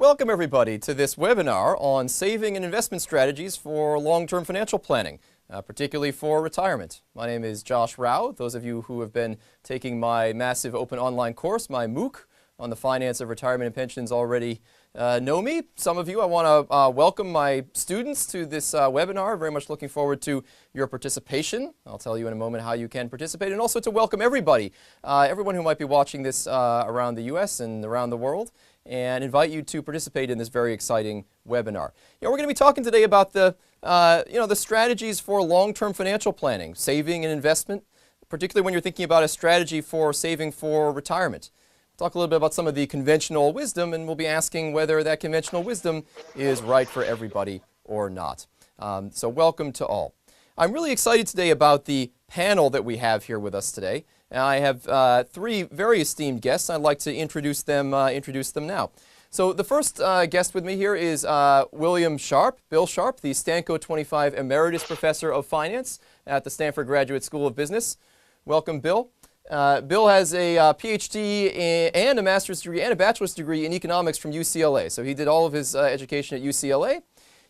Welcome everybody to this webinar on saving and investment strategies for long-term financial planning, particularly for retirement. My name is Josh Rao. Those of you who have been taking my massive open online course, my MOOC, on the finance of retirement and pensions already know me. Some of you, I want to welcome my students to this webinar. Very much looking forward to your participation. I'll tell you in a moment how you can participate, and also to welcome everybody, everyone who might be watching this around the US and around the world, and invite you to participate in this very exciting webinar. We're going to be talking today about the strategies for long-term financial planning, saving and investment, particularly when you're thinking about a strategy for saving for retirement. Talk a little bit about some of the conventional wisdom, and we'll be asking whether that conventional wisdom is right for everybody or not. So welcome to all. I'm really excited today about the panel that we have here with us today. I have three very esteemed guests. I'd like to introduce them now. So the first guest with me here is William Sharp, Bill Sharp, the Stanco 25 Emeritus Professor of Finance at the Stanford Graduate School of Business. Welcome, Bill. Bill has a PhD and a master's degree and a bachelor's degree in economics from UCLA. So he did all of his education at UCLA.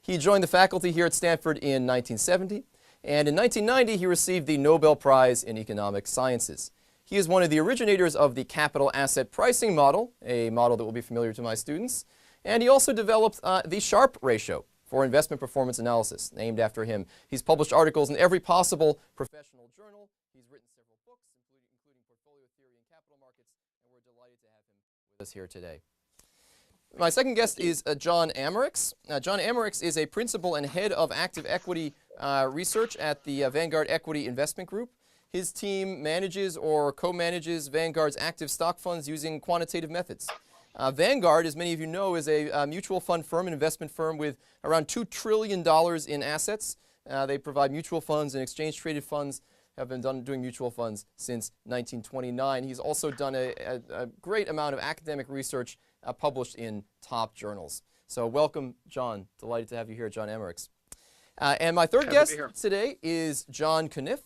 He joined the faculty here at Stanford in 1970. And in 1990, he received the Nobel Prize in Economic Sciences. He is one of the originators of the capital asset pricing model, a model that will be familiar to my students. And he also developed the Sharpe ratio for investment performance analysis, named after him. He's published articles in every possible professional journal. He's written several books, including Portfolio Theory and Capital Markets, and we're delighted to have him with us here today. My second guest is John Amerix. John Amerix is a principal and head of active equity research at the Vanguard Equity Investment Group. His team manages or co-manages Vanguard's active stock funds using quantitative methods. Vanguard, as many of you know, is a mutual fund firm, an investment firm with around $2 trillion in assets. They provide mutual funds and exchange-traded funds, have been doing mutual funds since 1929. He's also done a great amount of academic research published in top journals. So welcome, John. Delighted to have you here, John Amerix. And my third guest today is John Cunniff.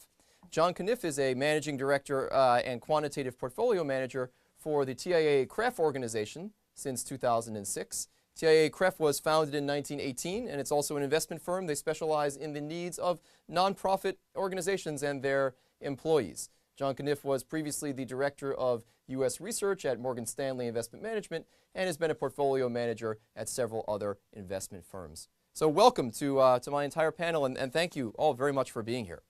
John Cunniff is a managing director and quantitative portfolio manager for the TIAA-CREF organization since 2006. TIAA-CREF was founded in 1918, and it's also an investment firm. They specialize in the needs of nonprofit organizations and their employees. John Cunniff was previously the director of U.S. research at Morgan Stanley Investment Management and has been a portfolio manager at several other investment firms. So welcome to my entire panel, and thank you all very much for being here.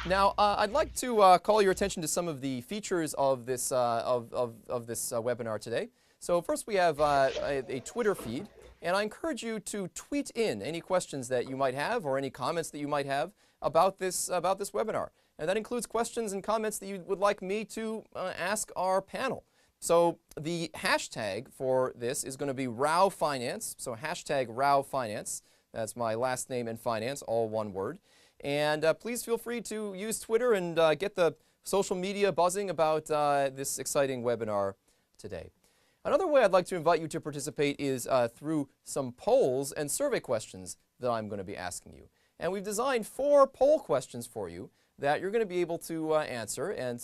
Now, I'd like to call your attention to some of the features of this webinar today. So first, we have a Twitter feed, and I encourage you to tweet in any questions that you might have or any comments that you might have about this webinar. And that includes questions and comments that you would like me to ask our panel. So the hashtag for this is going to be RaoFinance. So hashtag RaoFinance. That's my last name and finance, all one word. And please feel free to use Twitter and get the social media buzzing about this exciting webinar today. Another way I'd like to invite you to participate is through some polls and survey questions that I'm going to be asking you. And we've designed 4 poll questions for you that you're going to be able to answer. And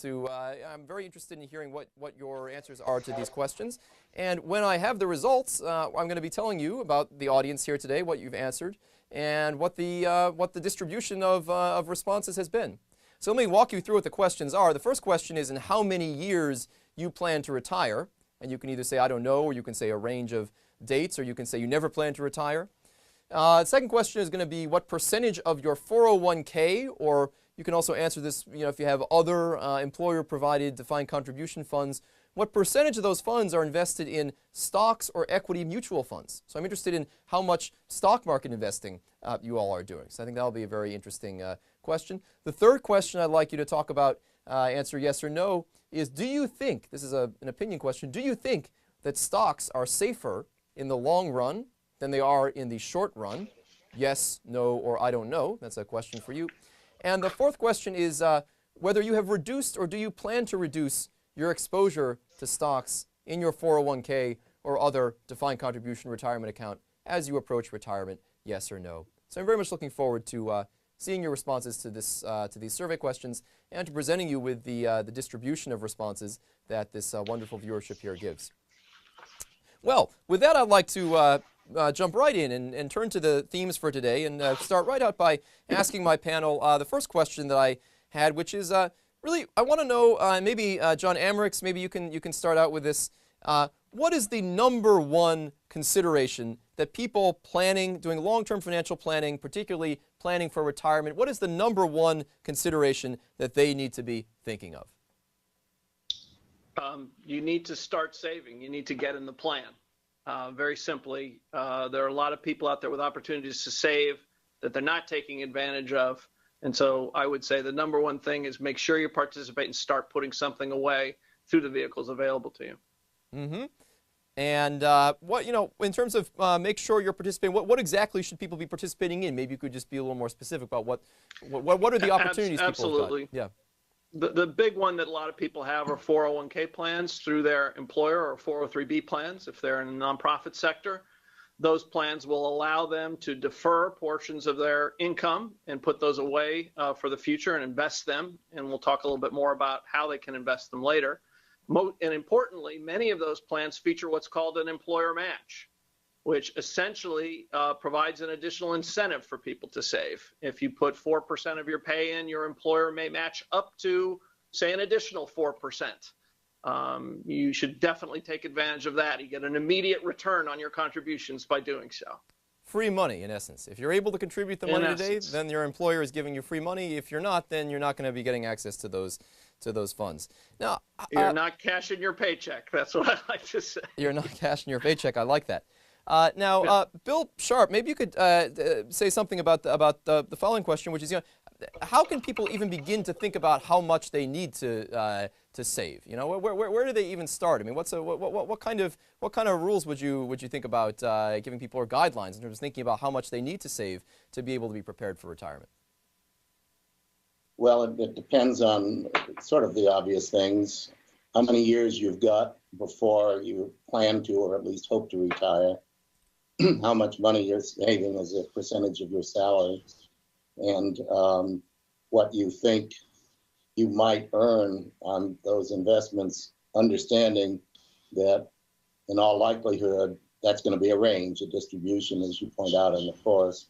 I'm very interested in hearing what your answers are to these questions. And when I have the results, I'm going to be telling you about the audience here today, what you've answered, and what the distribution of responses has been. So let me walk you through what the questions are. The first question is in how many years you plan to retire. And you can either say, I don't know, or you can say a range of dates, or you can say you never plan to retire. The second question is going to be what percentage of your 401k, or you can also answer this, if you have other employer-provided defined contribution funds, what percentage of those funds are invested in stocks or equity mutual funds? So I'm interested in how much stock market investing you all are doing. So I think that'll be a very interesting question. The third question I'd like you to talk about, answer yes or no, is do you think, this is an opinion question, do you think that stocks are safer in the long run than they are in the short run? Yes, no, or I don't know. That's a question for you. And the fourth question is whether you have reduced or do you plan to reduce your exposure to stocks in your 401k or other defined contribution retirement account as you approach retirement, yes or no. So I'm very much looking forward to seeing your responses to these survey questions and to presenting you with the distribution of responses that this wonderful viewership here gives. Well, with that, I'd like to jump right in and turn to the themes for today and start right out by asking my panel the first question that I had, which is really, I want to know, maybe John Amerix, maybe you can start out with this. What is the number one consideration that people planning, doing long-term financial planning, particularly planning for retirement, what is the number one consideration that they need to be thinking of? You need to start saving. You need to get in the plan. Very simply, there are a lot of people out there with opportunities to save that they're not taking advantage of. And so I would say the number one thing is make sure you participate and start putting something away through the vehicles available to you. Mm-hmm. And what, in terms of make sure you're participating, what exactly should people be participating in? Maybe you could just be a little more specific about what are the opportunities people have got? Yeah. The big one that a lot of people have are 401k plans through their employer, or 403b plans if they're in the nonprofit sector. Those plans will allow them to defer portions of their income and put those away for the future and invest them. And we'll talk a little bit more about how they can invest them later. And importantly, many of those plans feature what's called an employer match, which essentially provides an additional incentive for people to save. If you put 4% of your pay in, your employer may match up to, say, an additional 4%. You should definitely take advantage of that. You get an immediate return on your contributions by doing so. Free money, in essence. If you're able to contribute the money today, then your employer is giving you free money. If you're not, then you're not going to be getting access to those funds. Now, you're not cashing your paycheck. That's what I like to say. You're not cashing your paycheck. I like that. Bill Sharp, maybe you could say something about the following question, which is, how can people even begin to think about how much they need to save? Where do they even start? I mean, what kind of rules would you think about giving people, or guidelines in terms of thinking about how much they need to save to be able to be prepared for retirement? Well, it depends on sort of the obvious things. How many years you've got before you plan to, or at least hope to retire. How much money you're saving as a percentage of your salary, and what you think you might earn on those investments, understanding that in all likelihood, that's going to be a range, a distribution, as you point out in the course.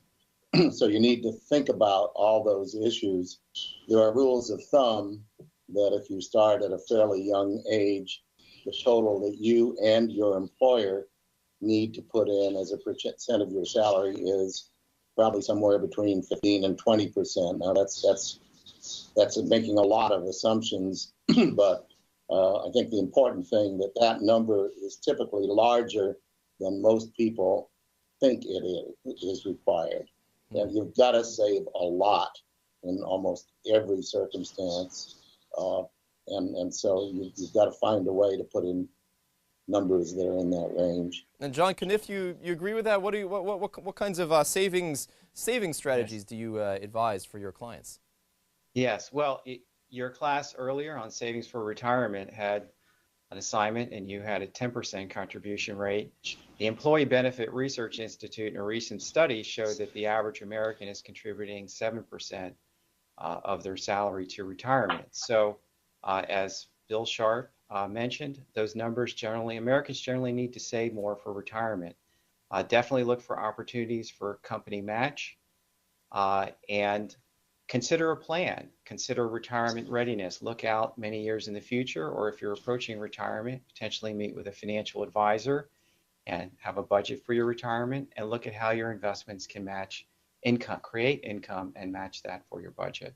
So you need to think about all those issues. There are rules of thumb that if you start at a fairly young age, the total that you and your employer need to put in as a percent of your salary is probably somewhere between 15 and 20%. Now that's making a lot of assumptions, but I think the important thing that number is typically larger than most people think it is required. And you've got to save a lot in almost every circumstance, and so you've got to find a way to put in numbers that are in that range. And John Caniff, you agree with that? What kinds of saving strategies do you advise for your clients? Yes. Well, your class earlier on savings for retirement had an assignment, and you had a 10% contribution rate. The Employee Benefit Research Institute in a recent study showed that the average American is contributing 7% of their salary to retirement. So as Bill Sharp mentioned, those numbers Americans generally need to save more for retirement. Definitely look for opportunities for company match, and consider a plan. Consider retirement readiness. Look out many years in the future, or if you're approaching retirement, potentially meet with a financial advisor and have a budget for your retirement, and look at how your investments can match income, create income, and match that for your budget.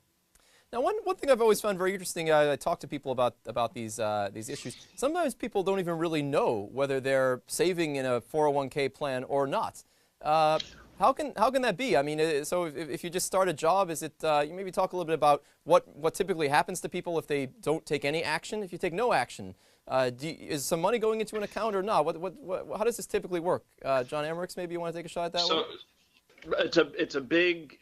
Now, one thing I've always found very interesting, I talk to people about these issues. Sometimes people don't even really know whether they're saving in a 401k plan or not. How can that be? I mean, so if you just start a job, is it? You maybe talk a little bit about what typically happens to people if they don't take any action. If you take no action, is some money going into an account or not? How does this typically work? John Amerix, maybe you want to take a shot at that one? It's a big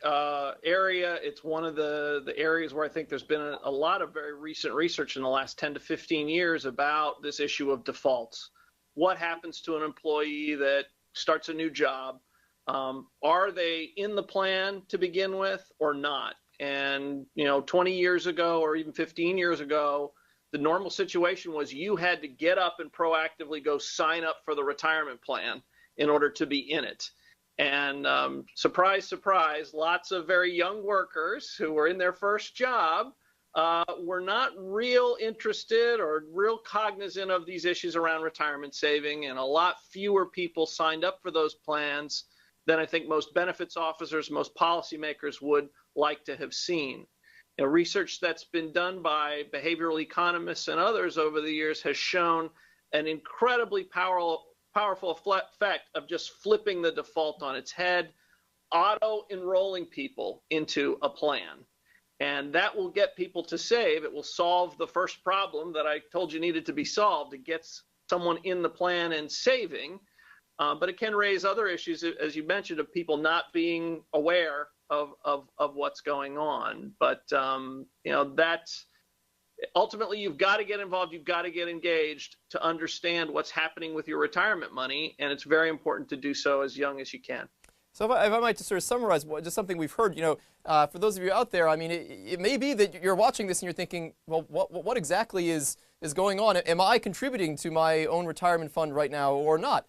area. It's one of the areas where I think there's been a lot of very recent research in the last 10 to 15 years about this issue of defaults. What happens to an employee that starts a new job? Are they in the plan to begin with or not? And 20 years ago or even 15 years ago, The normal situation was you had to get up and proactively go sign up for the retirement plan in order to be in it. And surprise, surprise, lots of very young workers who were in their first job were not real interested or real cognizant of these issues around retirement saving, and a lot fewer people signed up for those plans than I think most benefits officers, most policymakers would like to have seen. You know, research that's been done by behavioral economists and others over the years has shown an incredibly powerful effect of just flipping the default on its head, auto-enrolling people into a plan. And that will get people to save. It will solve the first problem that I told you needed to be solved. It gets someone in the plan and saving, but it can raise other issues, as you mentioned, of people not being aware of what's going on. But you know, that's ultimately, you've got to get involved, you've got to get engaged to understand what's happening with your retirement money, and it's very important to do so as young as you can. So if I might just sort of summarize just something we've heard, you know, for those of you out there, I mean, it may be that you're watching this and you're thinking, well, what exactly is going on? Am I contributing to my own retirement fund right now or not?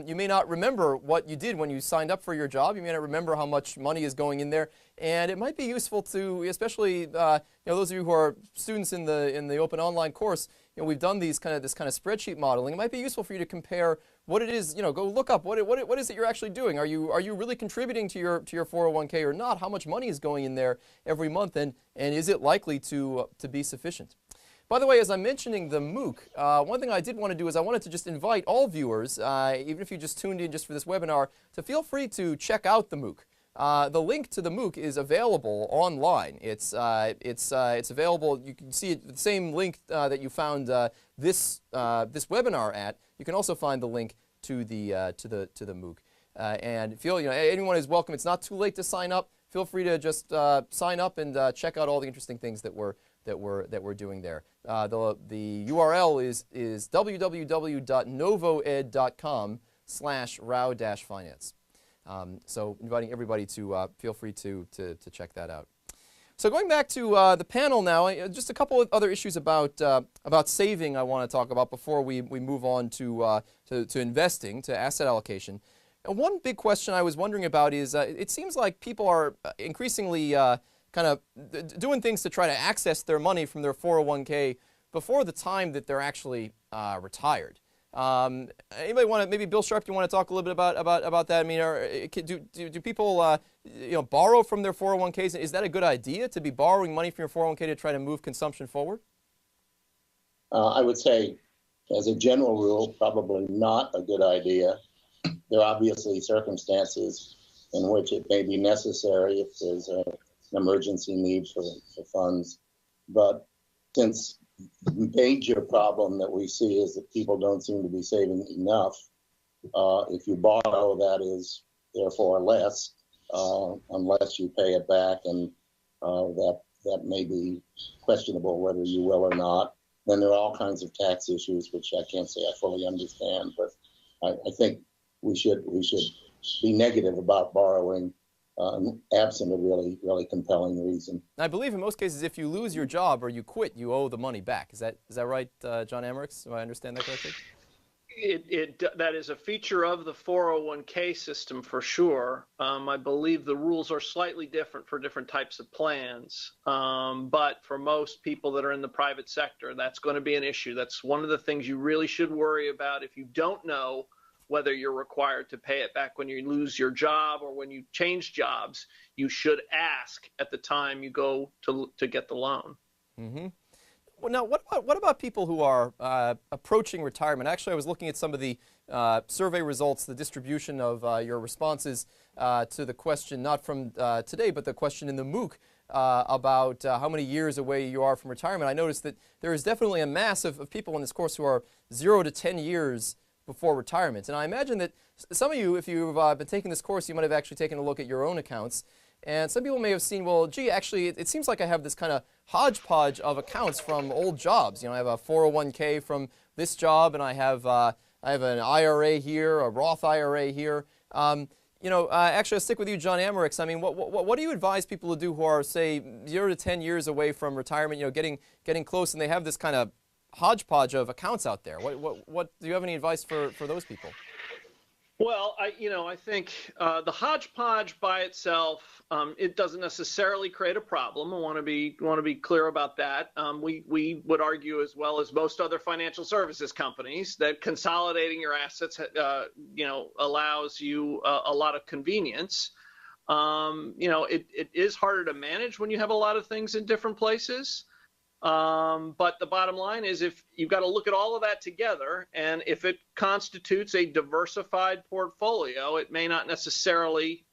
You may not remember what you did when you signed up for your job. You may not remember how much money is going in there, and it might be useful to, especially you know, those of you who are students in the open online course. You know, we've done this kind of spreadsheet modeling. It might be useful for you to compare what it is. You know, go look up what is it you're actually doing. Are you really contributing to your 401k or not? How much money is going in there every month, and is it likely to be sufficient? By the way, as I'm mentioning the MOOC, one thing I did want to do is I wanted to just invite all viewers, even if you just tuned in just for this webinar, to feel free to check out the MOOC. The link to the MOOC is available online. It's available. You can see it, the same link that you found this webinar at. You can also find the link to the MOOC. And feel, you know, anyone is welcome. It's not too late to sign up. Feel free to just sign up and check out all the interesting things that we're doing there. The URL is www.novoed.com/rao-finance. So inviting everybody to feel free to check that out. So going back to the panel now, just a couple of other issues about saving I want to talk about before we move on to investing, to asset allocation. And one big question I was wondering about is it seems like people are increasingly kind of doing things to try to access their money from their 401k before the time that they're actually retired. Anybody want to, maybe Bill Sharp, you want to talk a little bit about that? I mean, do people you know, borrow from their 401ks? Is that a good idea, to be borrowing money from your 401k to try to move consumption forward? I would say, as a general rule, probably not a good idea. There are obviously circumstances in which it may be necessary if there's an emergency need for funds. But since the major problem that we see is that people don't seem to be saving enough, if you borrow, that is therefore less, unless you pay it back, and that may be questionable whether you will or not. Then there are all kinds of tax issues, which I can't say I fully understand, but I think we should be negative about borrowing, absent a really compelling reason. I believe in most cases, if you lose your job or you quit, you owe the money back. Is that right, John Amerix? Do I understand that correctly? That is a feature of the 401k system for sure. I believe the rules are slightly different for different types of plans, but for most people that are in the private sector, that's going to be an issue. That's one of the things you really should worry about if you don't know whether you're required to pay it back when you lose your job or when you change jobs. You should ask at the time you go to get the loan. Mm-hmm. Well, now, what about people who are approaching retirement? Actually, I was looking at some of the survey results, the distribution of your responses to the question, not from today, but the question in the MOOC about how many years away you are from retirement. I noticed that there is definitely a mass of people in this course who are 0 to 10 years before retirement. And I imagine that some of you, if you've been taking this course, you might have actually taken a look at your own accounts. And some people may have seen, well, gee, actually, it seems like I have this kind of hodgepodge of accounts from old jobs. You know, I have a 401k from this job, and I have an IRA here, a Roth IRA here. You Actually, I'll stick with you, John Amerix. I mean, what do you advise people to do who are, say, 0 to 10 years away from retirement, getting close, and they have this kind of hodgepodge of accounts out there? What do you have any advice for those people? Well, I think the hodgepodge by itself, it doesn't necessarily create a problem. I want to be clear about that. We would argue, as well as most other financial services companies, that consolidating your assets, allows you a lot of convenience. It is harder to manage when you have a lot of things in different places. But the bottom line is, if you've got to look at all of that together, and if it constitutes a diversified portfolio, it may not necessarily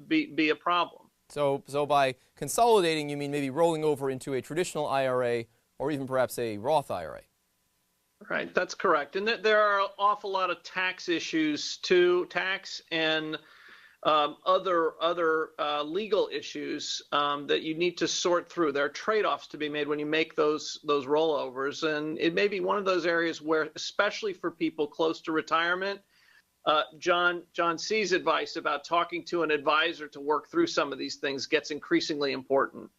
be a problem. So by consolidating, you mean maybe rolling over into a traditional IRA or even perhaps a Roth IRA? Right, that's correct. And there are an awful lot of tax issues too, tax and other legal issues that you need to sort through. There are trade-offs to be made when you make those rollovers, and it may be one of those areas where, especially for people close to retirement, John C's advice about talking to an advisor to work through some of these things gets increasingly important,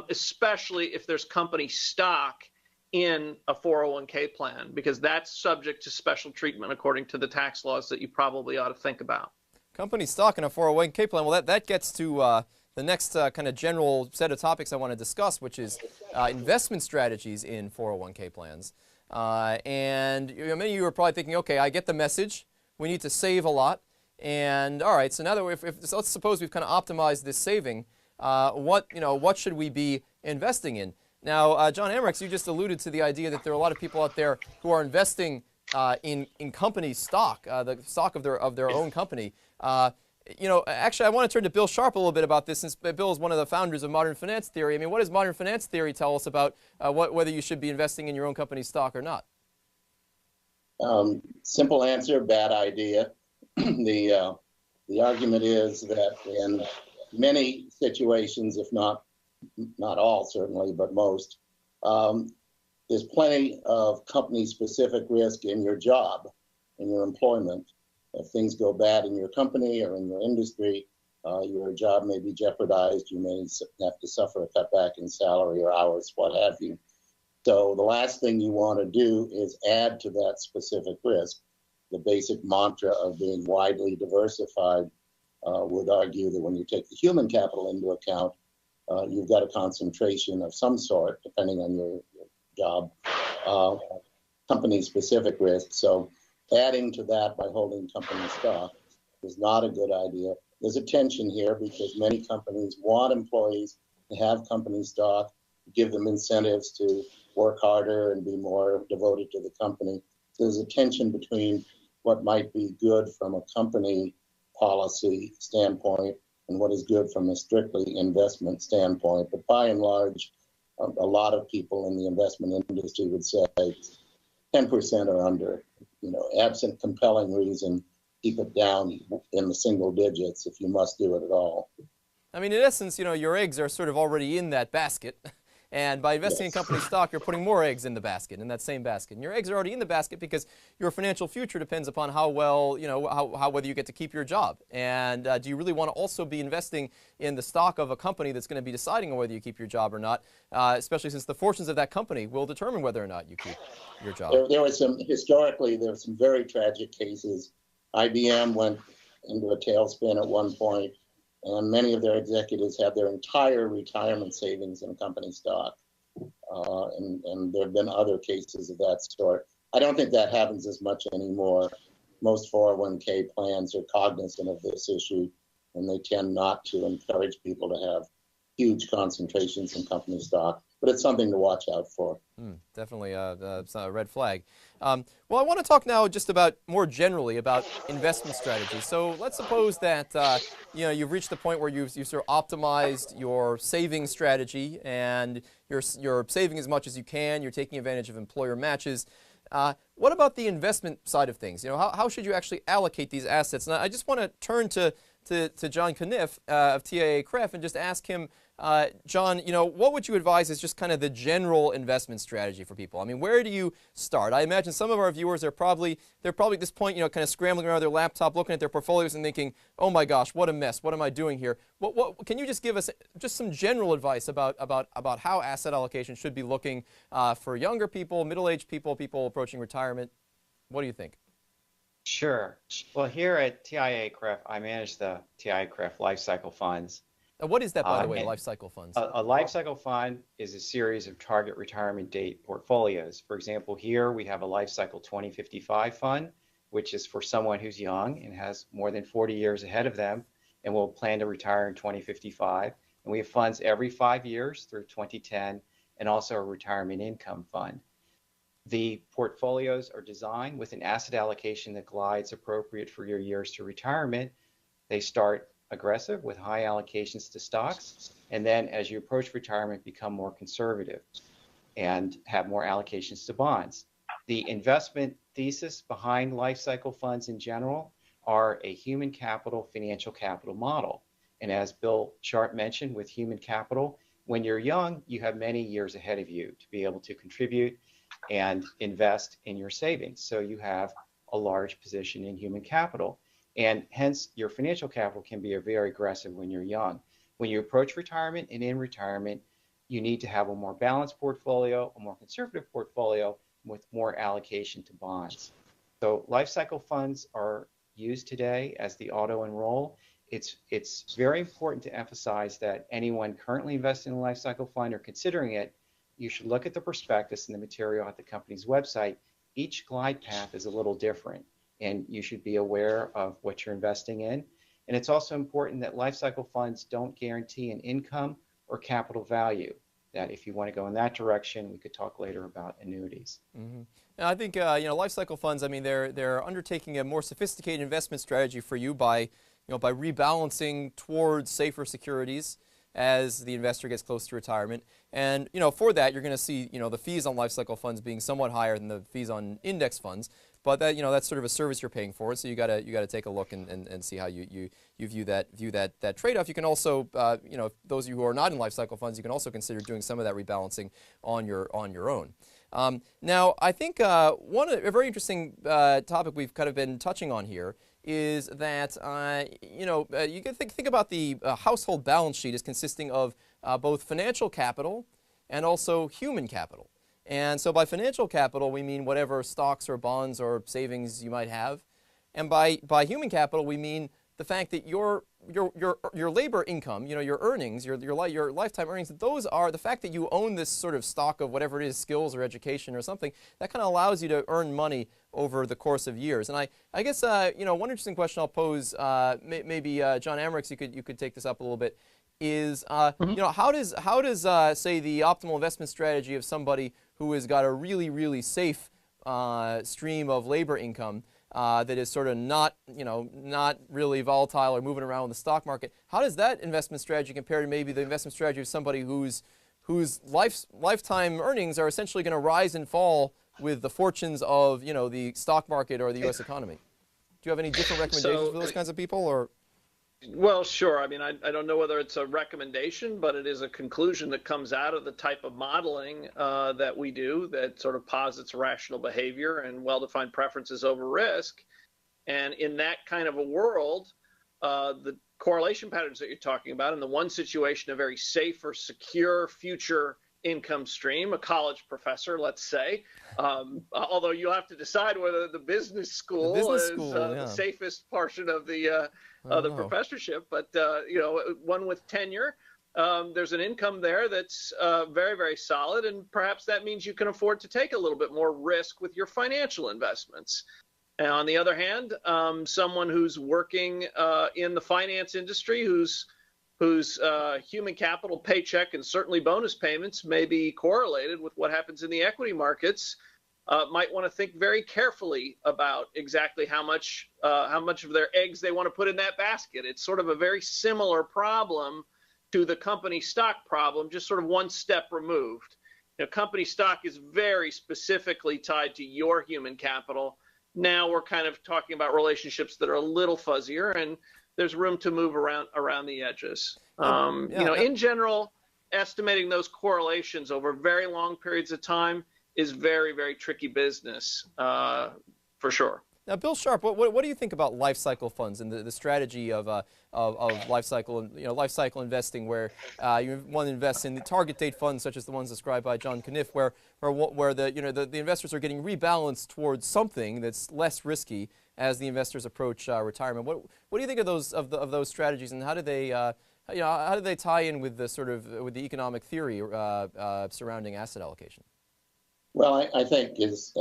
especially if there's company stock in a 401k plan, because that's subject to special treatment according to the tax laws that you probably ought to think about. Company stock in a 401k plan, well, that gets to the next kind of general set of topics I want to discuss, which is investment strategies in 401k plans. And many of you are probably thinking, okay, I get the message. We need to save a lot. And all right, so now that let's suppose we've kind of optimized this saving, what should we be investing in? Now, John Amerix, you just alluded to the idea that there are a lot of people out there who are investing in company stock, the stock of their own company. Actually, I want to turn to Bill Sharp a little bit about this, since Bill is one of the founders of modern finance theory. I mean, what does modern finance theory tell us about whether you should be investing in your own company's stock or not? Simple answer: bad idea. The argument is that in many situations, if not all, certainly, but most, there's plenty of company-specific risk in your job, in your employment. If things go bad in your company or in your industry, your job may be jeopardized. You may have to suffer a cutback in salary or hours, what have you. So the last thing you want to do is add to that specific risk. The basic mantra of being widely diversified would argue that when you take the human capital into account, you've got a concentration of some sort, depending on your job, company-specific risk. So adding to that by holding company stock is not a good idea. There's a tension here because many companies want employees to have company stock, give them incentives to work harder and be more devoted to the company. So there's a tension between what might be good from a company policy standpoint and what is good from a strictly investment standpoint. But by and large, a lot of people in the investment industry would say 10% or under. Absent compelling reason, keep it down in the single digits if you must do it at all. I mean, in essence, your eggs are sort of already in that basket. And by investing in company stock, you're putting more eggs in the basket, in that same basket. And your eggs are already in the basket because your financial future depends upon how well, whether you get to keep your job. And do you really want to also be investing in the stock of a company that's going to be deciding on whether you keep your job or not, especially since the fortunes of that company will determine whether or not you keep your job? Historically, there were some very tragic cases. IBM went into a tailspin at one point, and many of their executives had their entire retirement savings in company stock. And there have been other cases of that sort. I don't think that happens as much anymore. Most 401k plans are cognizant of this issue, and they tend not to encourage people to have huge concentrations in company stock. But it's something to watch out for. Definitely it's a red flag. Well, I want to talk now just about more generally about investment strategies. So let's suppose that you've reached the point where you've sort of optimized your saving strategy and you're saving as much as you can. You're taking advantage of employer matches. What about the investment side of things? How should you actually allocate these assets? And I just want to turn to John Cuniff of TIAA-CREF and just ask him, John, what would you advise is just kind of the general investment strategy for people? I mean, where do you start? I imagine some of our viewers are they're probably at this point, kind of scrambling around their laptop, looking at their portfolios and thinking, oh my gosh, what a mess. What am I doing here? What can you just give us just some general advice about how asset allocation should be looking for younger people, middle-aged people, people approaching retirement? What do you think? Sure. Well, here at TIAA-CREF, I manage the TIAA-CREF life cycle funds. What is that, by the way, life cycle funds? A life cycle fund is a series of target retirement date portfolios. For example, here we have a life cycle 2055 fund, which is for someone who's young and has more than 40 years ahead of them and will plan to retire in 2055. And we have funds every 5 years through 2010, and also a retirement income fund. The portfolios are designed with an asset allocation that glides appropriate for your years to retirement. They start aggressive with high allocations to stocks, and then as you approach retirement, become more conservative and have more allocations to bonds. The investment thesis behind life cycle funds in general are a human capital, financial capital model. And as Bill Sharp mentioned, with human capital, when you're young, you have many years ahead of you to be able to contribute and invest in your savings. So you have a large position in human capital. And hence, your financial capital can be very aggressive when you're young. When you approach retirement and in retirement, you need to have a more balanced portfolio, a more conservative portfolio with more allocation to bonds. So life cycle funds are used today as the auto-enroll. It's very important to emphasize that anyone currently investing in a life cycle fund or considering it, you should look at the prospectus and the material at the company's website. Each glide path is a little different, and you should be aware of what you're investing in. And it's also important that life cycle funds don't guarantee an income or capital value. That if you want to go in that direction, we could talk later about annuities. Mm-hmm. And I think life cycle funds, I mean, they're undertaking a more sophisticated investment strategy for you by rebalancing towards safer securities as the investor gets close to retirement. And for that, you're going to see the fees on life cycle funds being somewhat higher than the fees on index funds. But that that's sort of a service you're paying for. So you got to take a look and see how you view that trade-off. You can also those of you who are not in life cycle funds, you can also consider doing some of that rebalancing on your own. Now, I think a very interesting topic we've kind of been touching on here is that you can think about the household balance sheet as consisting of both financial capital and also human capital. And so by financial capital, we mean whatever stocks or bonds or savings you might have. And by human capital, we mean the fact that your labor income, your earnings, your lifetime earnings, those are the fact that you own this sort of stock of whatever it is, skills or education or something, that kind of allows you to earn money over the course of years. And I guess one interesting question I'll pose, maybe John Amerix, you could take this up a little bit, is how does say the optimal investment strategy of somebody who has got a really, really safe stream of labor income that is sort of not really volatile or moving around in the stock market, how does that investment strategy compare to maybe the investment strategy of somebody whose lifetime earnings are essentially going to rise and fall with the fortunes of the stock market or the U.S. economy? Do you have any different recommendations for those kinds of people, or? Well, sure. I mean, I don't know whether it's a recommendation, but it is a conclusion that comes out of the type of modeling that we do that sort of posits rational behavior and well-defined preferences over risk. And in that kind of a world, the correlation patterns that you're talking about, in the one situation, a very safe or secure future income stream, a college professor, let's say, although you'll have to decide whether the business school is the safest portion of the professorship, but one with tenure, there's an income there that's very, very solid, and perhaps that means you can afford to take a little bit more risk with your financial investments. And on the other hand, someone who's working in the finance industry, whose human capital paycheck and certainly bonus payments may be correlated with what happens in the equity markets, might want to think very carefully about exactly how much of their eggs they want to put in that basket. It's sort of a very similar problem to the company stock problem, just sort of one step removed. Company stock is very specifically tied to your human capital. Now we're kind of talking about relationships that are a little fuzzier, and there's room to move around the edges. Yeah. In general, estimating those correlations over very long periods of time is very, very tricky business, for sure. Now, Bill Sharp, what do you think about life cycle funds and the strategy of life cycle, life cycle investing, where you want to invest in the target date funds such as the ones described by John Caniff, where the investors are getting rebalanced towards something that's less risky as the investors approach retirement. What do you think of those strategies, and how do they how do they tie in with the economic theory surrounding asset allocation? Well, I think as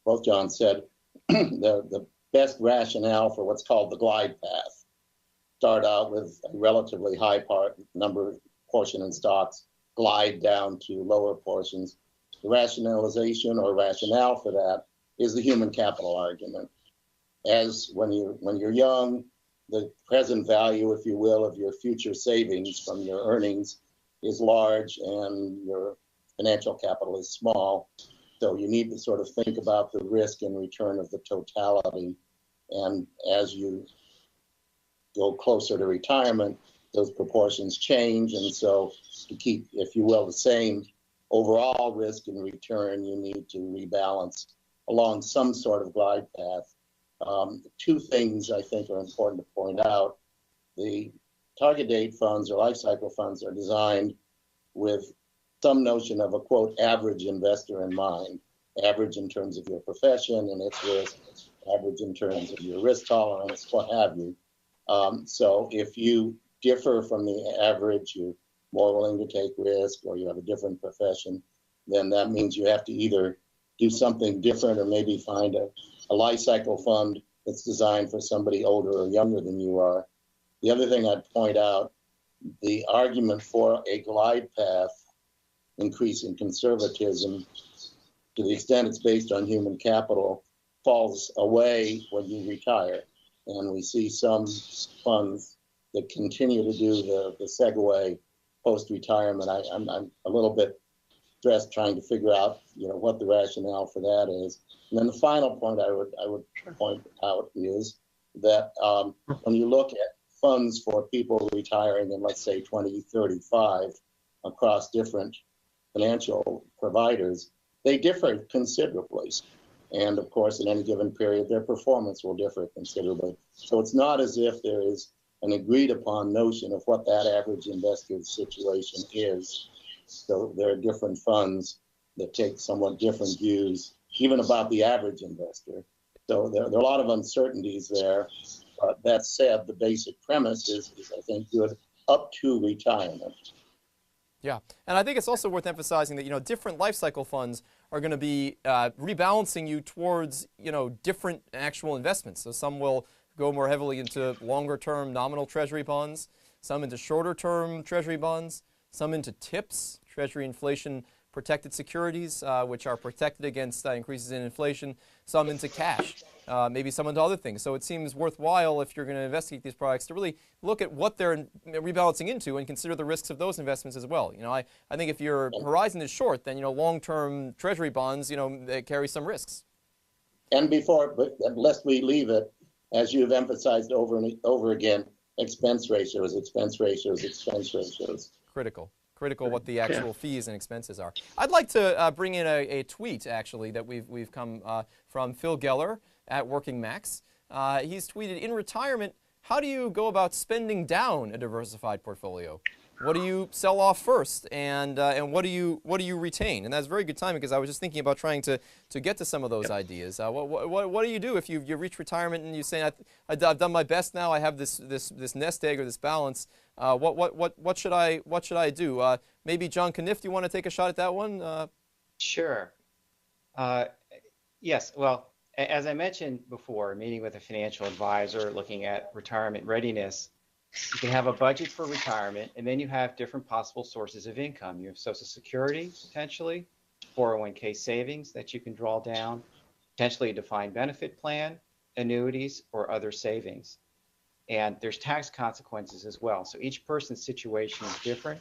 both John said, the best rationale for what's called the glide path. Start out with a relatively high portion in stocks, glide down to lower portions. The rationalization or rationale for that is the human capital argument. As when you're young, the present value, if you will, of your future savings from your earnings is large and your financial capital is small. So you need to sort of think about the risk and return of the totality. And as you go closer to retirement, those proportions change. And so to keep, if you will, the same overall risk and return, you need to rebalance along some sort of glide path. Two things I think are important to point out. The target date funds or life cycle funds are designed with some notion of a, quote, average investor in mind. Average in terms of your profession and its risk, average in terms of your risk tolerance, what have you. So if you differ from the average, you're more willing to take risk, or you have a different profession, then that means you have to either do something different or maybe find a life cycle fund that's designed for somebody older or younger than you are. The other thing I'd point out, the argument for a glide path increase in conservatism, to the extent it's based on human capital, falls away when you retire. And we see some funds that continue to do the segue post-retirement. I'm a little bit stressed trying to figure out, what the rationale for that is. And then the final point I would point out is that when you look at funds for people retiring in, let's say, 2035 across different financial providers, they differ considerably. And of course, in any given period, their performance will differ considerably. So it's not as if there is an agreed upon notion of what that average investor's situation is. So there are different funds that take somewhat different views, even about the average investor. So there are a lot of uncertainties there. But that said, the basic premise is I think, good up to retirement. Yeah, and I think it's also worth emphasizing that different life cycle funds are going to be rebalancing you towards different actual investments. So some will go more heavily into longer-term nominal Treasury bonds, some into shorter-term Treasury bonds, some into TIPS, Treasury inflation protected securities, which are protected against increases in inflation, some into cash, maybe some into other things. So it seems worthwhile, if you're going to investigate these products, to really look at what they're rebalancing into and consider the risks of those investments as well. I think if your horizon is short, then long-term Treasury bonds, they carry some risks. And but lest we leave it, as you've emphasized over and over again, expense ratios. Critical what the actual fees and expenses are. I'd like to bring in a tweet, actually, that we've come from Phil Geller at Working Max. He's tweeted, in retirement, how do you go about spending down a diversified portfolio? What do you sell off first, and what do you retain? And that's very good timing, because I was just thinking about trying to get to some of those ideas. What do you do if you reach retirement and you say, I've done my best now, I have this nest egg or this balance? What should I do? Maybe John Caniff, do you want to take a shot at that one? Sure. Yes. Well, as I mentioned before, meeting with a financial advisor, looking at retirement readiness, you can have a budget for retirement, and then you have different possible sources of income. You have Social Security, potentially, 401k savings that you can draw down, potentially a defined benefit plan, annuities, or other savings. And there's tax consequences as well. So each person's situation is different.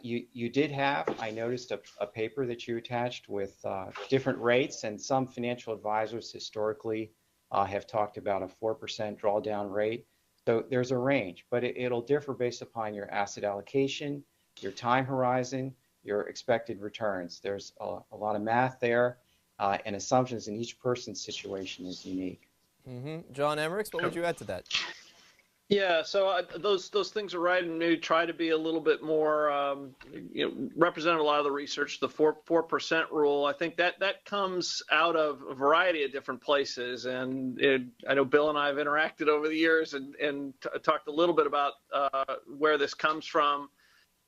You did have, I noticed, a paper that you attached with different rates, and some financial advisors historically have talked about a 4% drawdown rate. So there's a range, but it'll differ based upon your asset allocation, your time horizon, your expected returns. There's a lot of math there, and assumptions in each person's situation is unique. John Emmerichs, what would you add to that? Yeah, so those things are right, and maybe try to be a little bit more, represent a lot of the research. The 4% rule, I think that comes out of a variety of different places, and I know Bill and I have interacted over the years and talked a little bit about where this comes from.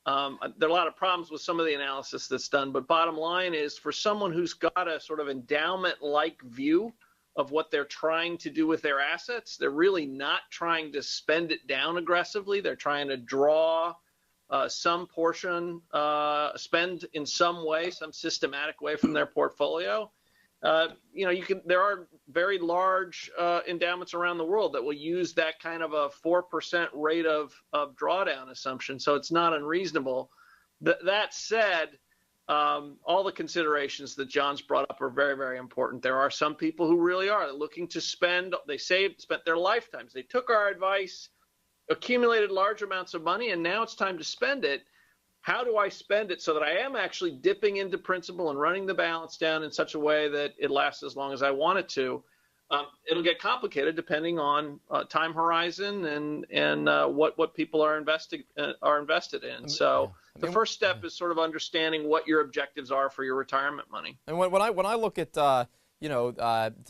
There are a lot of problems with some of the analysis that's done, but bottom line is, for someone who's got a sort of endowment-like view of what they're trying to do with their assets, they're really not trying to spend it down aggressively. They're trying to draw some portion, spend in some way, some systematic way from their portfolio. There are very large endowments around the world that will use that kind of a 4% rate of drawdown assumption. So it's not unreasonable. That said, all the considerations that John's brought up are very, very important. There are some people who really are looking to spend. They spent their lifetimes. They took our advice, accumulated large amounts of money, and now it's time to spend it. How do I spend it so that I am actually dipping into principal and running the balance down in such a way that it lasts as long as I want it to? It'll get complicated depending on time horizon and what people are invested in. So the first step is sort of understanding what your objectives are for your retirement money. And when I look at the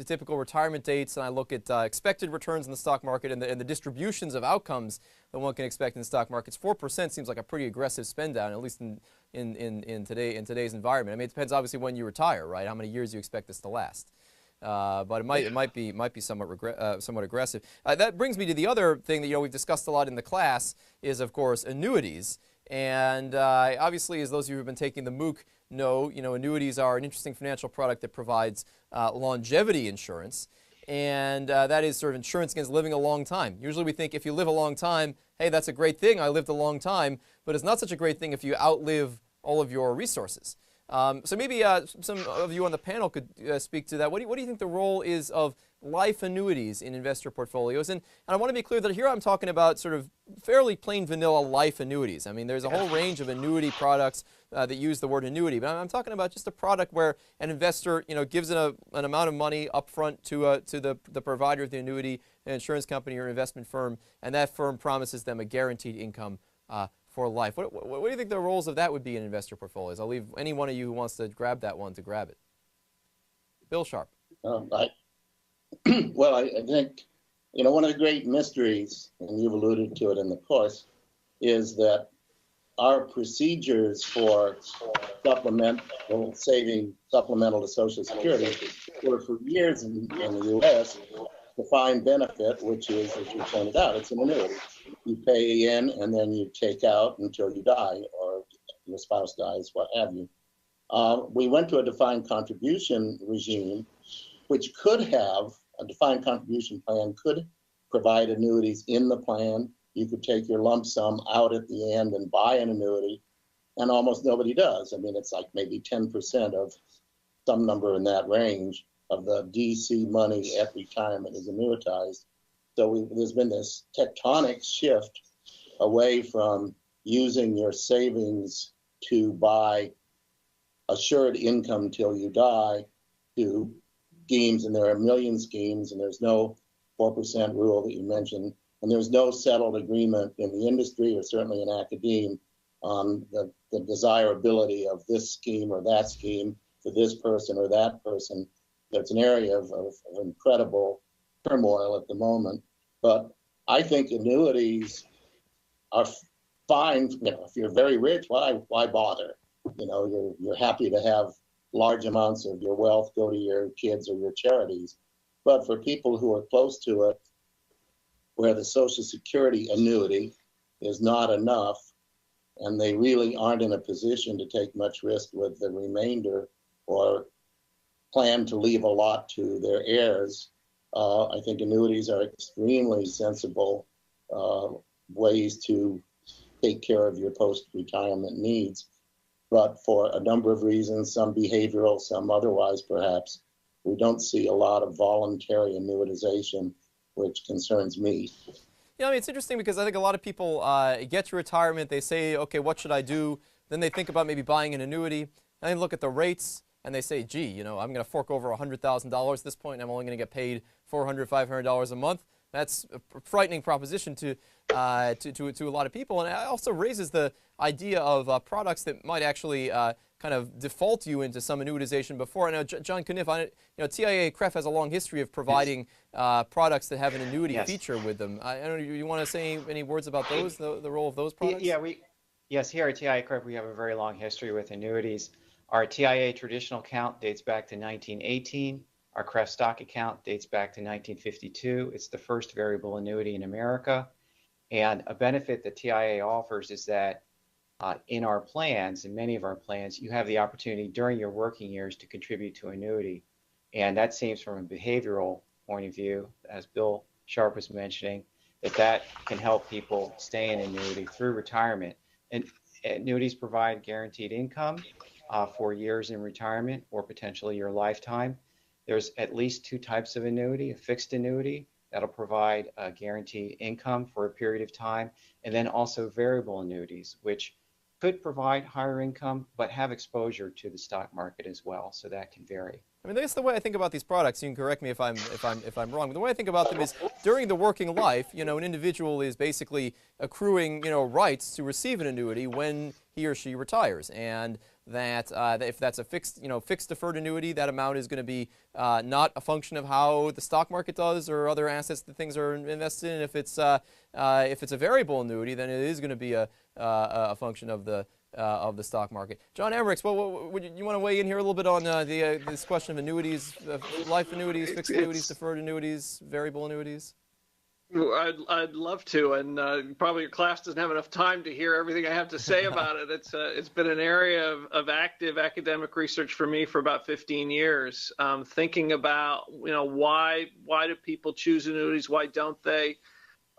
typical retirement dates, and I look at expected returns in the stock market and the distributions of outcomes that one can expect in the stock markets, 4% seems like a pretty aggressive spend down, at least in today's environment. I mean, it depends obviously when you retire, right? How many years you expect this to last. But it might be somewhat aggressive. That brings me to the other thing that we've discussed a lot in the class is, of course, annuities. And obviously, as those of you who have been taking the MOOC know, annuities are an interesting financial product that provides longevity insurance. And that is sort of insurance against living a long time. Usually we think if you live a long time, hey, that's a great thing, I lived a long time. But it's not such a great thing if you outlive all of your resources. So maybe some of you on the panel could speak to that. What do you think the role is of life annuities in investor portfolios? And I want to be clear that here I'm talking about sort of fairly plain vanilla life annuities. I mean, there's a whole range of annuity products that use the word annuity, but I'm talking about just a product where an investor, gives an amount of money up front to the provider of the annuity, an insurance company or investment firm, and that firm promises them a guaranteed income for life. What do you think the roles of that would be in investor portfolios? I'll leave any one of you who wants to grab that one to grab it. Bill Sharp. I think, one of the great mysteries, and you've alluded to it in the course, is that our procedures for supplemental to Social Security were for years in the U.S. defined benefit, which is, as you pointed out, it's an annuity. You pay in and then you take out until you die or your spouse dies, what have you. We went to a defined contribution regime, which could have, a defined contribution plan could provide annuities in the plan. You could take your lump sum out at the end and buy an annuity, and almost nobody does. I mean, it's like maybe 10% of some number in that range of the DC money at retirement is annuitized. So there's been this tectonic shift away from using your savings to buy assured income till you die to schemes, and there are a million schemes, and there's no 4% rule that you mentioned, and there's no settled agreement in the industry or certainly in academia on the desirability of this scheme or that scheme for this person or that person. It's an area of incredible turmoil at the moment. But I think annuities are fine. If you're very rich, why bother? You're happy to have large amounts of your wealth go to your kids or your charities. But for people who are close to it, where the Social Security annuity is not enough, and they really aren't in a position to take much risk with the remainder or plan to leave a lot to their heirs, I think annuities are extremely sensible ways to take care of your post-retirement needs. But for a number of reasons, some behavioral, some otherwise perhaps, we don't see a lot of voluntary annuitization, which concerns me. Yeah, I mean, it's interesting because I think a lot of people get to retirement, they say, okay, what should I do? Then they think about maybe buying an annuity, and they look at the rates, and they say, gee, you know, I'm going to fork over $100,000 at this point, and I'm only going to get paid $400, $500 a month. That's a frightening proposition to a lot of people, and it also raises the idea of products that might actually kind of default you into some annuitization before. I know John Cunniff, TIAA-CREF has a long history of providing products that have an annuity feature with them. I don't know, you want to say any words about those, the role of those products? Yes, here at TIAA-CREF we have a very long history with annuities. Our TIAA traditional account dates back to 1918. Our CREF stock account dates back to 1952. It's the first variable annuity in America. And a benefit that TIAA offers is that in our plans, in many of our plans, you have the opportunity during your working years to contribute to annuity. And that seems from a behavioral point of view, as Bill Sharp was mentioning, that can help people stay in annuity through retirement. And annuities provide guaranteed income for years in retirement or potentially your lifetime. There's at least two types of annuity: a fixed annuity that'll provide a guaranteed income for a period of time, and then also variable annuities, which could provide higher income but have exposure to the stock market as well, so that can vary. I mean, that's the way I think about these products. You can correct me if I'm wrong. But the way I think about them is, during the working life, you know, an individual is basically accruing, you know, rights to receive an annuity when he or she retires, and that if that's a fixed deferred annuity, that amount is going to be not a function of how the stock market does or other assets that things are invested in. If it's a variable annuity, then it is going to be a function of the stock market. John Emmerich, would you want to weigh in here a little bit on this question of annuities, life annuities, fixed annuities, deferred annuities, variable annuities? I'd love to, and probably your class doesn't have enough time to hear everything I have to say about it. It's been an area of active academic research for me for about 15 years, thinking about, you know, why do people choose annuities, why don't they?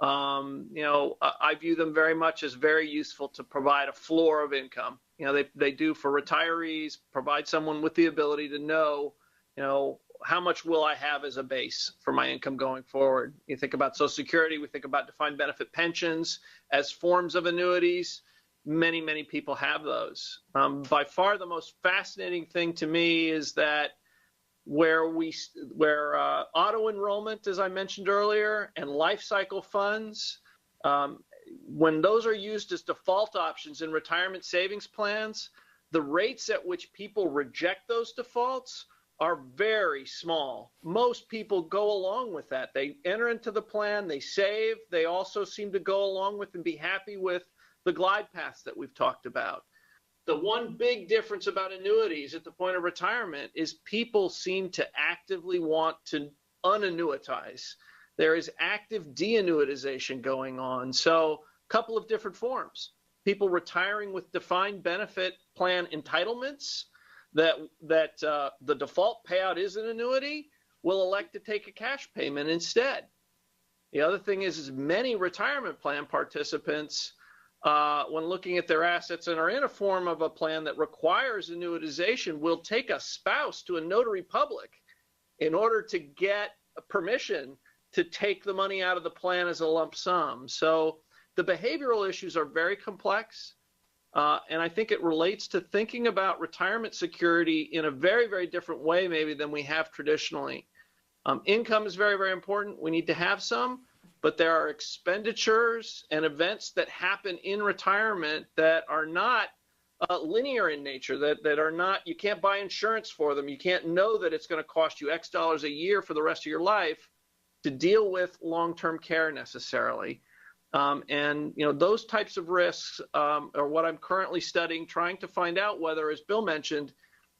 You know, I view them very much as very useful to provide a floor of income. You know, they do for retirees, provide someone with the ability to know, you know, how much will I have as a base for my income going forward. You think about Social Security, we think about defined benefit pensions as forms of annuities. Many, many people have those. By far the most fascinating thing to me is that where auto enrollment, as I mentioned earlier, and life cycle funds, when those are used as default options in retirement savings plans, the rates at which people reject those defaults are very small. Most people go along with that. They enter into the plan, they save, they also seem to go along with and be happy with the glide paths that we've talked about. The one big difference about annuities at the point of retirement is people seem to actively want to unannuitize. There is active de-annuitization going on. So a couple of different forms. People retiring with defined benefit plan entitlements, that the default payout is an annuity, will elect to take a cash payment instead. The other thing is many retirement plan participants, when looking at their assets and are in a form of a plan that requires annuitization, will take a spouse to a notary public in order to get permission to take the money out of the plan as a lump sum. So the behavioral issues are very complex. And I think it relates to thinking about retirement security in a very, very different way maybe than we have traditionally. Income is very, very important. We need to have some, but there are expenditures and events that happen in retirement that are not linear in nature, that are not, you can't buy insurance for them. You can't know that it's going to cost you X dollars a year for the rest of your life to deal with long-term care necessarily. And you know, those types of risks are what I'm currently studying, trying to find out whether, as Bill mentioned,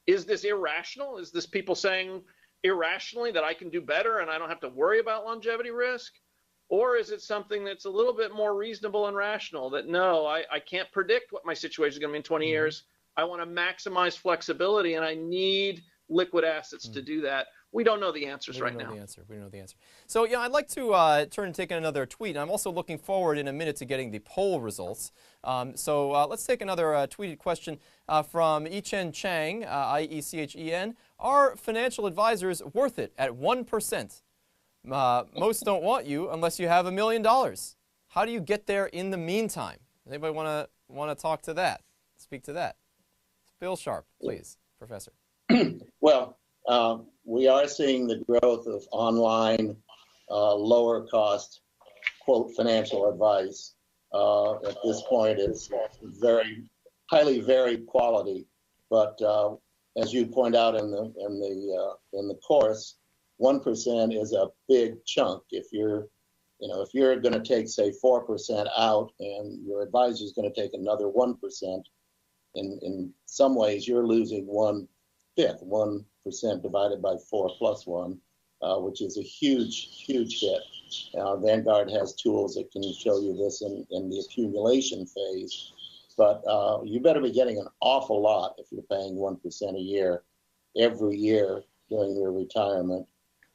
is this irrational? Is this people saying irrationally that I can do better and I don't have to worry about longevity risk? Or is it something that's a little bit more reasonable and rational, that no, I can't predict what my situation is going to be in 20 years. I want to maximize flexibility and I need liquid assets to do that. We don't know the answers right now. We don't know the answer. So, yeah, I'd like to turn and take another tweet. I'm also looking forward in a minute to getting the poll results. So let's take another tweeted question from Yichen Chang, I-E-C-H-E-N. Are financial advisors worth it at 1%? Most don't want you unless you have $1 million. how do you get there in the meantime? Anybody want to talk to that? Speak to that. Bill Sharp, please, Professor. Well, we are seeing the growth of online, lower cost, quote, financial advice. At this point, it's very highly varied quality, but as you point out in the course, 1% is a big chunk. If you're going to take, say, 4% out, and your advisor is going to take another 1%, in some ways you're losing 1/5, 1% divided by 4 plus 1, which is a huge hit. Vanguard has tools that can show you this in the accumulation phase, but you better be getting an awful lot if you're paying 1% a year every year during your retirement.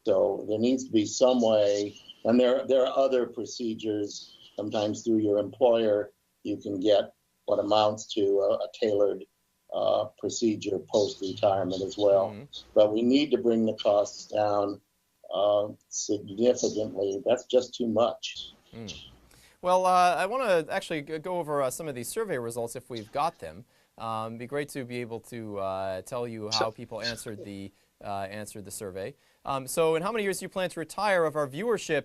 So there needs to be some way, and there are other procedures. Sometimes through your employer, you can get what amounts to a tailored procedure post-retirement as well. Mm-hmm. But we need to bring the costs down significantly. That's just too much. Mm. Well, I want to actually go over some of these survey results if we've got them. It'd be great to be able to tell you how people answered the survey. So in how many years do you plan to retire? Of our viewership,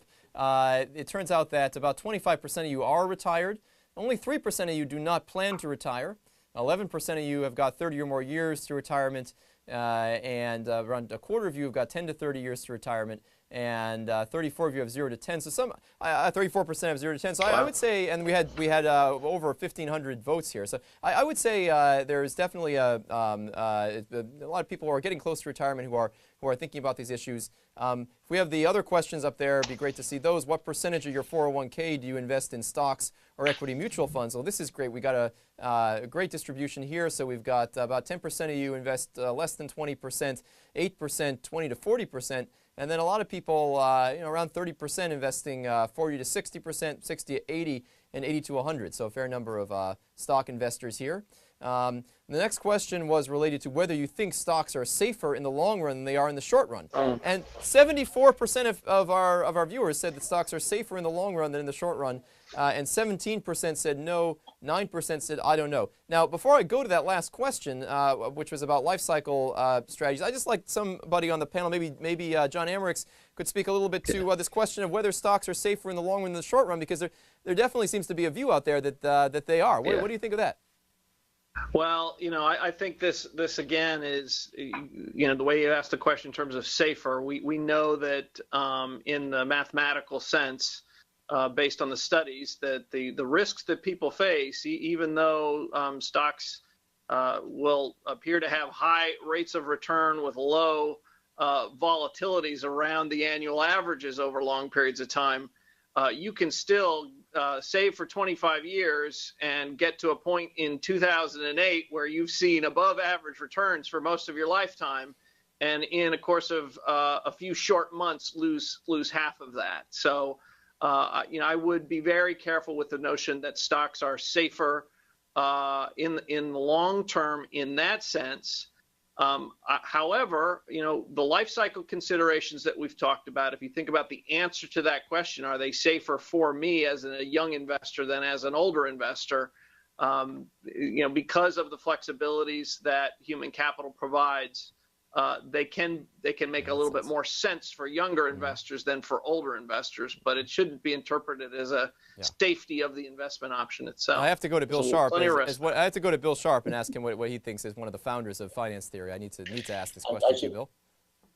it turns out that about 25% of you are retired. Only 3% of you do not plan to retire. 11% of you have got 30 or more years to retirement, and around a quarter of you have got 10 to 30 years to retirement, and 34 of you have 0 to 10. So 34% have 0 to 10. So I would say, and we had over 1,500 votes here. So I would say there's definitely a lot of people who are getting close to retirement who are thinking about these issues. If we have the other questions up there, it'd be great to see those. What percentage of your 401k do you invest in stocks or equity mutual funds? Well, this is great. We got a great distribution here. So we've got about 10% of you invest less than 20%, 8%, 20 to 40%. And then a lot of people, around 30% investing 40 to 60%, 60 to 80, and 80 to 100. So a fair number of stock investors here. The next question was related to whether you think stocks are safer in the long run than they are in the short run. And 74% of our viewers said that stocks are safer in the long run than in the short run. And 17% said no, 9% said I don't know. Now, before I go to that last question, which was about life cycle strategies, I just like somebody on the panel, maybe John Amerix, could speak a little bit to this question of whether stocks are safer in the long run than the short run, because there definitely seems to be a view out there that they are. What do you think of that? Well, I think this again is, the way you asked the question in terms of safer, we know that in the mathematical sense, based on the studies, that the risks that people face, even though stocks will appear to have high rates of return with low volatilities around the annual averages over long periods of time, you can still save for 25 years and get to a point in 2008 where you've seen above average returns for most of your lifetime, and in a course of a few short months lose half of that. So I would be very careful with the notion that stocks are safer in the long term in that sense. However, the life cycle considerations that we've talked about, if you think about the answer to that question, are they safer for me as a young investor than as an older investor? Because of the flexibilities that human capital provides, they can make a little bit more sense for younger investors than for older investors, but it shouldn't be interpreted as a safety of the investment option itself. I have to go to Bill Sharp. I have to go to Bill Sharp and ask him what he thinks is one of the founders of finance theory. I need to ask this question to you, Bill.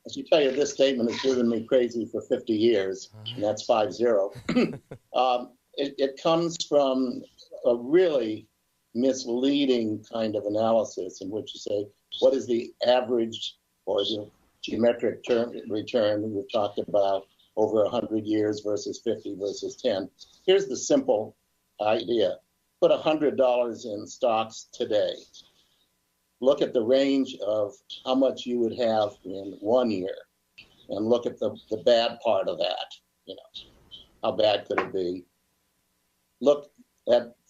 I should tell you, this statement has driven me crazy for 50 years, and that's 50. It comes from a really misleading kind of analysis in which you say, what is the average or the geometric return we've talked about over 100 years versus 50 versus 10. Here's the simple idea. Put $100 in stocks today. Look at the range of how much you would have in 1 year, and look at the bad part of that. How bad could it be?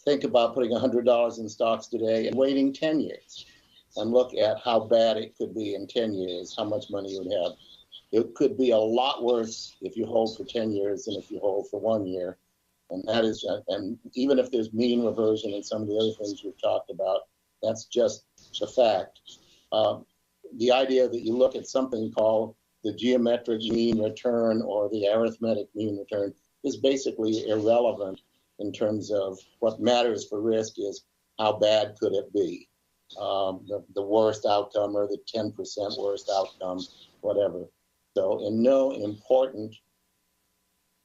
Think about putting $100 in stocks today and waiting 10 years. And look at how bad it could be in 10 years, how much money you would have. It could be a lot worse if you hold for 10 years than if you hold for 1 year. And that is, and even if there's mean reversion and some of the other things we've talked about, that's just a fact. The idea that you look at something called the geometric mean return or the arithmetic mean return is basically irrelevant in terms of what matters for risk is how bad could it be. The worst outcome or the 10% worst outcome, whatever. So in no important,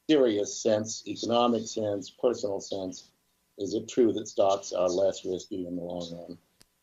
serious sense, economic sense, personal sense, is it true that stocks are less risky in the long run?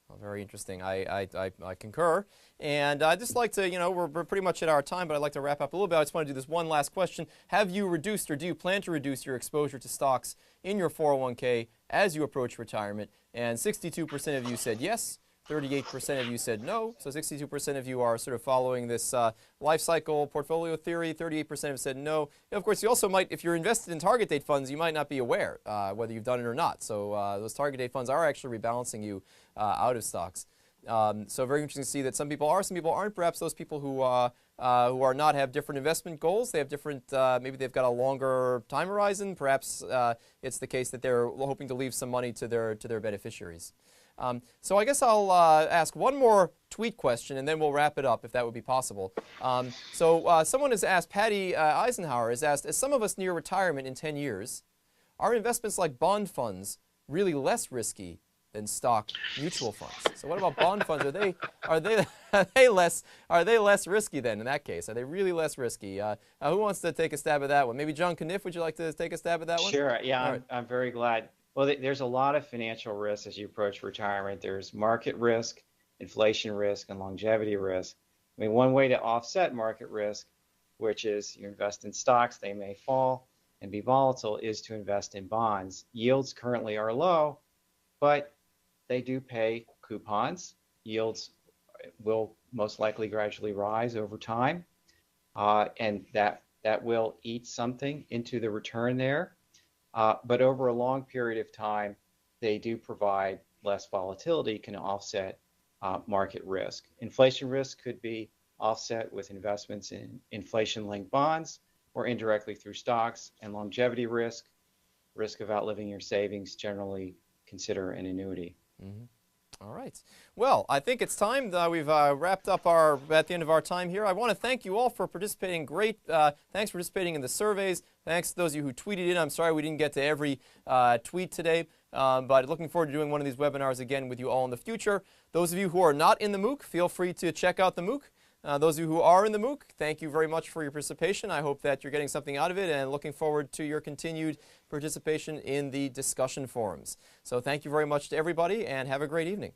Well, very interesting. I concur. And I'd just like to, we're pretty much at our time, but I'd like to wrap up a little bit. I just want to do this one last question. Have you reduced or do you plan to reduce your exposure to stocks in your 401k as you approach retirement? And 62% of you said yes. 38% of you said no, so 62% of you are sort of following this life cycle portfolio theory. 38% have said no. Of course, you also might, if you're invested in target date funds, you might not be aware whether you've done it or not. So those target date funds are actually rebalancing you out of stocks. So very interesting to see that some people are, some people aren't. Perhaps those people who are not have different investment goals. They have different, maybe they've got a longer time horizon. Perhaps it's the case that they're hoping to leave some money to their beneficiaries. So I guess I'll ask one more tweet question, and then we'll wrap it up, if that would be possible. So someone has asked, Patty Eisenhower has asked, as some of us near retirement in 10 years, are investments like bond funds really less risky than stock mutual funds? So what about bond funds? Are they less risky then in that case? Are they really less risky? Who wants to take a stab at that one? Maybe John Caniff, would you like to take a stab at that one? Sure. Yeah, Right. I'm very glad. Well, there's a lot of financial risks as you approach retirement. There's market risk, inflation risk, and longevity risk. I mean, one way to offset market risk, which is you invest in stocks, they may fall and be volatile, is to invest in bonds. Yields currently are low, but they do pay coupons. Yields will most likely gradually rise over time, and that will eat something into the return there. But over a long period of time, they do provide less volatility, can offset market risk. Inflation risk could be offset with investments in inflation-linked bonds or indirectly through stocks. And longevity risk of outliving your savings, generally consider an annuity. Mm-hmm. All right. Well, I think it's time. We've wrapped up at the end of our time here. I want to thank you all for participating. Great. Thanks for participating in the surveys. Thanks to those of you who tweeted in. I'm sorry we didn't get to every tweet today, but looking forward to doing one of these webinars again with you all in the future. Those of you who are not in the MOOC, feel free to check out the MOOC. Those of you who are in the MOOC, thank you very much for your participation. I hope that you're getting something out of it and looking forward to your continued participation in the discussion forums. So thank you very much to everybody and have a great evening.